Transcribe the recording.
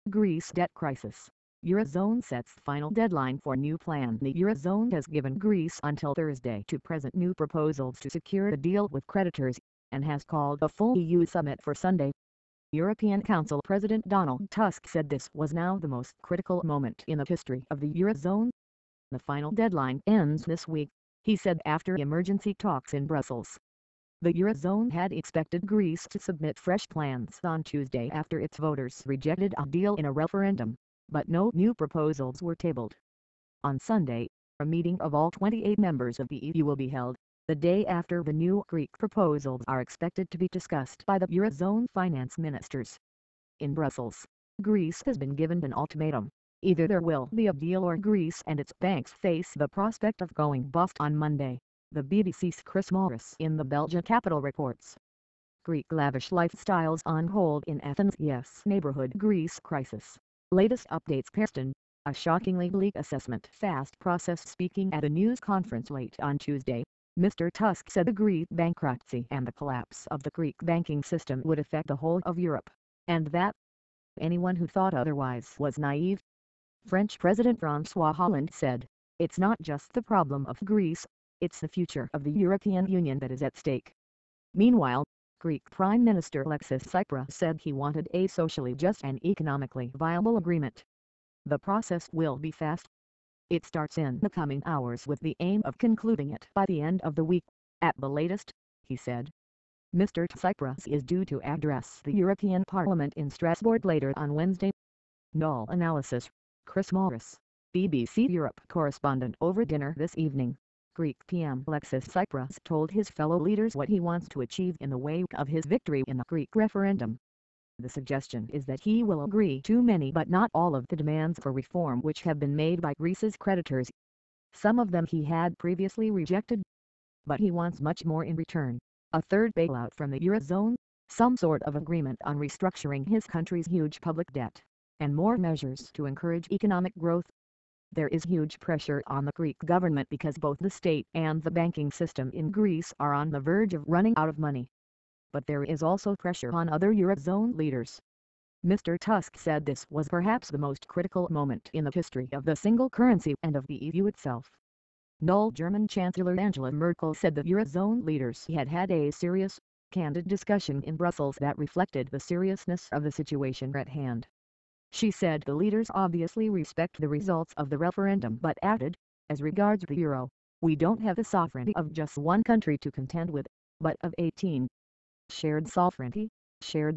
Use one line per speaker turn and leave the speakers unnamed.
Greece debt crisis. Eurozone sets final deadline for new plan. The Eurozone has given Greece until Thursday to present new proposals to secure a deal with creditors, and has called a full EU summit for Sunday. European Council President Donald Tusk said this was now the most critical moment in the history of the Eurozone. The final deadline ends this week, he said after emergency talks in Brussels. The Eurozone had expected Greece to submit fresh plans on Tuesday after its voters rejected a deal in a referendum, but no new proposals were tabled. On Sunday, a meeting of all 28 members of the EU will be held, the day after the new Greek proposals are expected to be discussed by the Eurozone finance ministers. In Brussels, Greece has been given an ultimatum: either there will be a deal or Greece and its banks face the prospect of going bust on Monday, the BBC's Chris Morris in the Belgian capital reports. Greek lavish lifestyles on hold in Athens. Yes, neighborhood Greece crisis. Latest updates. Preston, a shockingly bleak assessment. Fast process. Speaking at a news conference late on Tuesday, Mr. Tusk said the Greek bankruptcy and the collapse of the Greek banking system would affect the whole of Europe, and that anyone who thought otherwise was naive. French President François Hollande said, "It's not just the problem of Greece, it's the future of the European Union that is at stake." Meanwhile, Greek Prime Minister Alexis Tsipras said he wanted a socially just and economically viable agreement. The process will be fast. It starts in the coming hours with the aim of concluding it by the end of the week, at the latest, he said. Mr. Tsipras is due to address the European Parliament in Strasbourg later on Wednesday. Null analysis. Chris Morris, BBC Europe correspondent. Over dinner this evening, Greek PM Alexis Tsipras told his fellow leaders what he wants to achieve in the wake of his victory in the Greek referendum. The suggestion is that he will agree to many but not all of the demands for reform which have been made by Greece's creditors. Some of them he had previously rejected. But he wants much more in return: a third bailout from the Eurozone, some sort of agreement on restructuring his country's huge public debt, and more measures to encourage economic growth. There is huge pressure on the Greek government because both the state and the banking system in Greece are on the verge of running out of money. But there is also pressure on other Eurozone leaders. Mr. Tusk said this was perhaps the most critical moment in the history of the single currency and of the EU itself. German Chancellor Angela Merkel said the Eurozone leaders had had a serious, candid discussion in Brussels that reflected the seriousness of the situation at hand. She said the leaders obviously respect the results of the referendum but added, as regards the euro, we don't have the sovereignty of just one country to contend with, but of 18. Shared sovereignty, shared